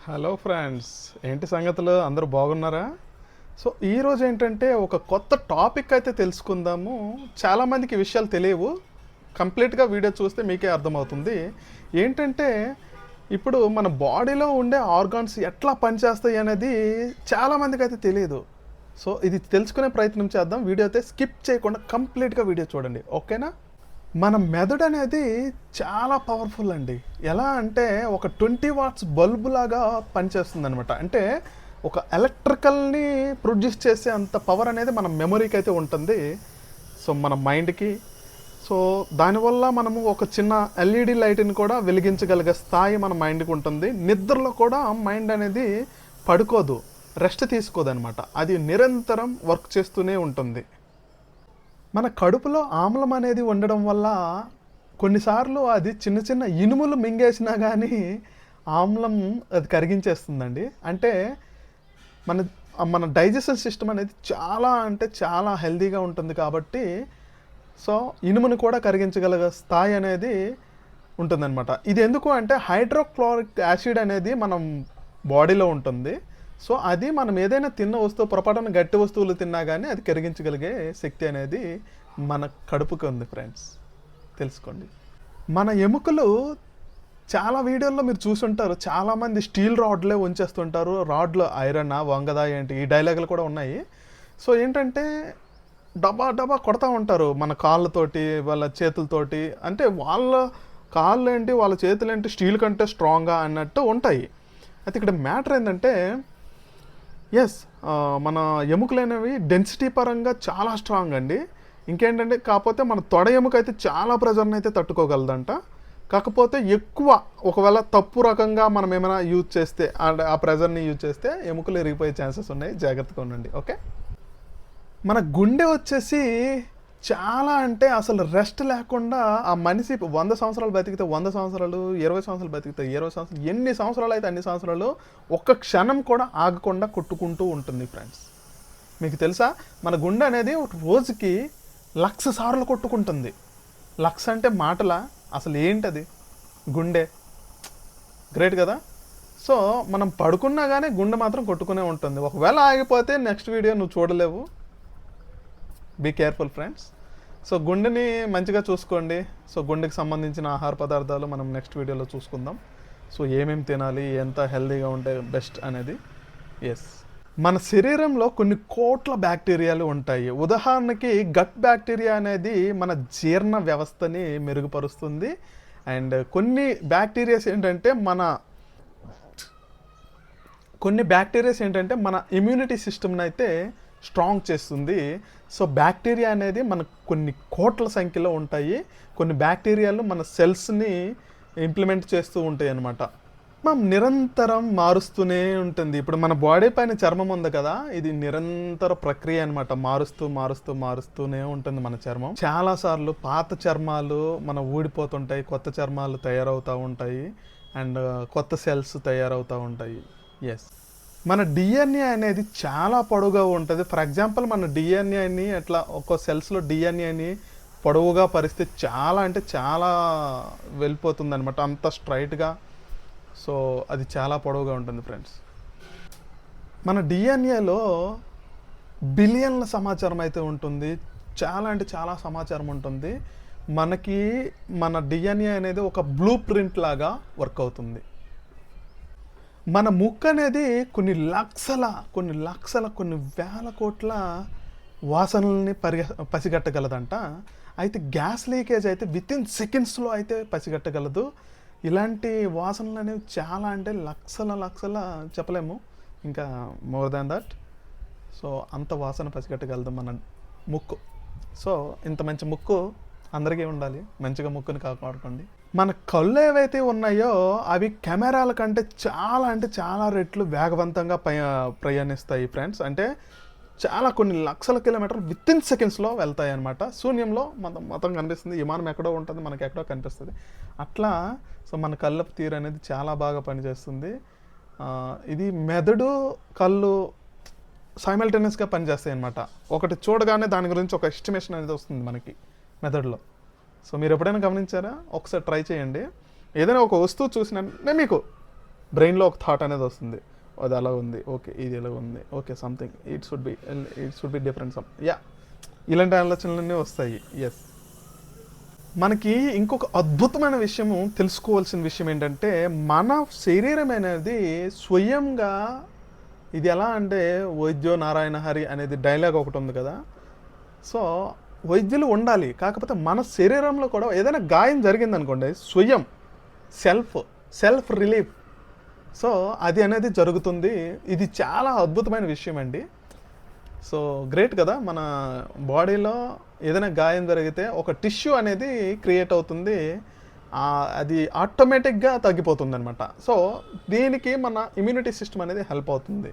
Hello friends, ఏంటి సంగతులు? అందరూ బాగున్నారా? సో ఈరోజు ఏంటంటే ఒక కొత్త టాపిక్ అయితే తెలుసుకుందాము. చాలామందికి ఈ విషయాలు తెలియవు. కంప్లీట్గా వీడియో చూస్తే మీకే అర్థమవుతుంది. ఏంటంటే ఇప్పుడు మన బాడీలో ఉండే ఆర్గాన్స్ ఎట్లా పనిచేస్తాయి అనేది చాలామందికి అయితే తెలియదు. సో ఇది తెలుసుకునే ప్రయత్నం చేద్దాం. వీడియో అయితే స్కిప్ చేయకుండా కంప్లీట్గా వీడియో చూడండి, ఓకేనా? మన మెదడు అనేది చాలా పవర్ఫుల్ అండి. ఎలా అంటే ఒక 20 వాట్స్ బల్బు లాగా పనిచేస్తుంది అనమాట. అంటే ఒక ఎలక్ట్రికల్ని ప్రొడ్యూస్ చేసే అంత పవర్ అనేది మన మెమరీకి అయితే ఉంటుంది. సో మన మైండ్కి. సో దానివల్ల మనము ఒక చిన్న ఎల్ఈడి లైట్ని కూడా వెలిగించగలిగే స్థాయి మన మైండ్కి ఉంటుంది. నిద్రలో కూడా మైండ్ అనేది పడుకోదు, రెస్ట్ తీసుకోదు అనమాట. అది నిరంతరం వర్క్ చేస్తూనే ఉంటుంది. మన కడుపులో ఆమ్లం అనేది ఉండడం వల్ల కొన్నిసార్లు అది చిన్న చిన్న ఇనుములు మింగేసినా కానీ ఆమ్లం అది కరిగించేస్తుందండి. అంటే మన మన డైజెషన్ సిస్టమ్ అనేది చాలా అంటే చాలా హెల్తీగా ఉంటుంది కాబట్టి సో ఇనుమును కూడా కరిగించగలిగే స్థాయి అనేది ఉంటుందన్నమాట. ఇది ఎందుకు అంటే హైడ్రోక్లోరిక్ యాసిడ్ అనేది మనం బాడీలో ఉంటుంది. సో అది మనం ఏదైనా తిన్న వస్తువు, పొరపాటున గట్టి వస్తువులు తిన్నా కానీ అది కరిగించగలిగే శక్తి అనేది మన కడుపుకి ఉంది ఫ్రెండ్స్, తెలుసుకోండి. మన ఎముకలు చాలా వీడియోల్లో మీరు చూసుంటారు, చాలామంది స్టీల్ రాడ్లే ఉంచేస్తుంటారు. రాడ్లు ఐరన్ వంగదా ఏంటి, ఈ డైలాగులు కూడా ఉన్నాయి. సో ఏంటంటే డబ్బా డబ్బా కొడతా ఉంటారు మన కాళ్ళతోటి, వాళ్ళ చేతులతోటి. అంటే వాళ్ళ కాళ్ళు ఏంటి, వాళ్ళ చేతులు ఏంటి స్టీల్ కంటే స్ట్రాంగ్గా అన్నట్టు ఉంటాయి. అయితే ఇక్కడ మ్యాటర్ ఏంటంటే ఎస్, మన ఎముకలు అనేవి డెన్సిటీ పరంగా చాలా స్ట్రాంగ్ అండి. ఇంకేంటంటే కాకపోతే మన తొడ ఎముక అయితే చాలా ప్రెజర్ని అయితే తట్టుకోగలదంట. కాకపోతే ఎక్కువ ఒకవేళ తప్పు రకంగా మనం ఏమైనా యూజ్ చేస్తే, ఆ ప్రెజర్ని యూజ్ చేస్తే ఎముకలు ఇరిగిపోయే ఛాన్సెస్ ఉన్నాయి. జాగ్రత్తగా ఉండండి, ఓకే? మన గుండె వచ్చేసి చాలా అంటే అసలు రెస్ట్ లేకుండా ఆ మనిషి 100 సంవత్సరాలు బతికితే 100 సంవత్సరాలు, 20 సంవత్సరాలు బతికితే 20 సంవత్సరాలు, ఎన్ని సంవత్సరాలు అయితే అన్ని సంవత్సరాలు ఒక్క క్షణం కూడా ఆగకుండా కొట్టుకుంటూ ఉంటుంది ఫ్రెండ్స్. మీకు తెలుసా, మన గుండె అనేది రోజుకి 1,00,000 సార్లు కొట్టుకుంటుంది. 1,00,000 అంటే మాటలా? అసలు ఏంటది గుండె? గ్రేట్ కదా. సో మనం పడుకున్నా కానీ గుండె మాత్రం కొట్టుకునే ఉంటుంది. ఒకవేళ ఆగిపోతే నెక్స్ట్ వీడియో నువ్వు చూడలేవు. Be careful friends. సో గుండెని మంచిగా చూసుకోండి. సో గుండెకి సంబంధించిన ఆహార పదార్థాలు మనం నెక్స్ట్ వీడియోలో చూసుకుందాం. సో ఏమేమి తినాలి, ఎంత హెల్తీగా ఉంటే బెస్ట్ అనేది. ఎస్, మన శరీరంలో కొన్ని కోట్ల బ్యాక్టీరియాలు ఉంటాయి. ఉదాహరణకి గట్ బ్యాక్టీరియా అనేది మన జీర్ణ వ్యవస్థని మెరుగుపరుస్తుంది. అండ్ కొన్ని బ్యాక్టీరియాస్ ఏంటంటే మన ఇమ్యూనిటీ సిస్టమ్ని అయితే స్ట్రాంగ్ చేస్తుంది. సో బ్యాక్టీరియా అనేది మనకు కొన్ని కోట్ల సంఖ్యలో ఉంటాయి. కొన్ని బ్యాక్టీరియాలు మన సెల్స్ని ఇంప్లిమెంట్ చేస్తూ ఉంటాయి అన్నమాట. మనం నిరంతరం మారుస్తూనే ఉంటుంది. ఇప్పుడు మన బాడీ పైన చర్మం ఉంది కదా, ఇది నిరంతర ప్రక్రియ అనమాట. మారుస్తూనే ఉంటుంది మన చర్మం. చాలాసార్లు పాత చర్మాలు మన ఊడిపోతుంటాయి, కొత్త చర్మాలు తయారవుతూ ఉంటాయి, అండ్ కొత్త సెల్స్ తయారవుతూ ఉంటాయి. ఎస్, మన డిఎన్ఏ అనేది చాలా పొడవుగా ఉంటుంది. ఫర్ ఎగ్జాంపుల్ మన డిఎన్ఏని అట్లా ఒక్కో సెల్స్లో డిఎన్ఏని పొడవుగా పరిస్తే చాలా అంటే చాలా వెళ్ళిపోతుంది అనమాట, అంత స్ట్రైట్గా. సో అది చాలా పొడవుగా ఉంటుంది ఫ్రెండ్స్. మన డిఎన్ఏలో బిలియన్ల సమాచారం అయితే ఉంటుంది. చాలా అంటే చాలా సమాచారం ఉంటుంది. మనకి మన డిఎన్ఏ అనేది ఒక బ్లూ ప్రింట్ లాగా వర్క్ అవుతుంది. మన ముక్కు అనేది కొన్ని వేల కోట్ల వాసనల్ని పసిగట్టగలదంట. అయితే గ్యాస్ లీకేజ్ అయితే వితిన్ సెకండ్స్లో అయితే పసిగట్టగలదు. ఇలాంటి వాసనలు అనేవి చాలా అంటే లక్షల చెప్పలేము, ఇంకా మోర్ దాన్ దట్. సో అంత వాసన పసిగట్టగలదు మన ముక్కు. సో ఇంత మంచి ముక్కు అందరికీ ఉండాలి. మంచిగా ముక్కుని కాపాడుకోండి. మన కళ్ళు ఏవైతే ఉన్నాయో అవి కెమెరాల కంటే చాలా అంటే చాలా రెట్లు వేగవంతంగా ప్రయాణిస్తాయి ఫ్రెండ్స్. అంటే చాలా కొన్ని లక్షల కిలోమీటర్లు వితిన్ సెకండ్స్లో వెళ్తాయి అనమాట. శూన్యంలో మొత్తం కనిపిస్తుంది. విమానం ఎక్కడో ఉంటుంది, మనకి ఎక్కడో కనిపిస్తుంది. అట్లా సో మన కళ్ళ తీరు అనేది చాలా బాగా పనిచేస్తుంది. ఇది మెదడు, కళ్ళు సైమల్టేనియస్గా పనిచేస్తాయి అనమాట. ఒకటి చూడగానే దాని గురించి ఒక ఎస్టిమేషన్ అనేది వస్తుంది మనకి మెదడులో. సో మీరు ఎప్పుడైనా గమనించారా? ఒకసారి ట్రై చేయండి. ఏదైనా ఒక వస్తువు చూసిన మీకు బ్రెయిన్లో ఒక థాట్ అనేది వస్తుంది, అది అలా ఉంది, ఓకే ఇది ఎలా ఉంది, okay something it should be different some, yeah ఇలాంటి ఆలోచనలన్నీ వస్తాయి. ఎస్, మనకి ఇంకొక అద్భుతమైన విషయము తెలుసుకోవాల్సిన విషయం ఏంటంటే మన శరీరం అనేది స్వయంగా, ఇది ఎలా అంటే వైద్యో నారాయణ హరి అనేది డైలాగ్ ఒకటి ఉంది కదా. సో వైద్యులు ఉండాలి, కాకపోతే మన శరీరంలో కూడా ఏదైనా గాయం జరిగిందనుకోండి స్వయం సెల్ఫ్ రిలీఫ్, సో అది అనేది జరుగుతుంది. ఇది చాలా అద్భుతమైన విషయం అండి. సో గ్రేట్ కదా, మన బాడీలో ఏదైనా గాయం జరిగితే ఒక టిష్యూ అనేది క్రియేట్ అవుతుంది, అది ఆటోమేటిక్గా తగ్గిపోతుంది అనమాట. సో దీనికి మన ఇమ్యూనిటీ సిస్టమ్ అనేది హెల్ప్ అవుతుంది.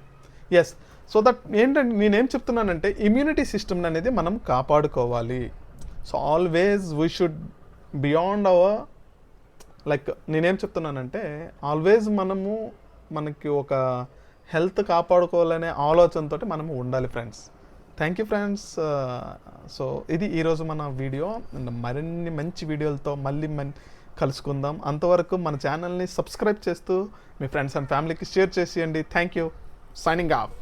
ఎస్, సో దట్ ఏంటంటే నేనేం చెప్తున్నానంటే ఇమ్యూనిటీ సిస్టమ్ అనేది మనం కాపాడుకోవాలి. So always we should beyond our, like నేనేం చెప్తున్నానంటే ఆల్వేస్ మనకి ఒక హెల్త్ కాపాడుకోవాలనే ఆలోచనతో మనము ఉండాలి friends. Thank you friends. So ఇది ఈరోజు మన వీడియో. మరిన్ని మంచి వీడియోలతో మళ్ళీ కలుసుకుందాం. అంతవరకు మన ఛానల్ని సబ్స్క్రైబ్ చేస్తూ మీ ఫ్రెండ్స్ అండ్ ఫ్యామిలీకి షేర్ చేసేయండి. Thank you. Signing off.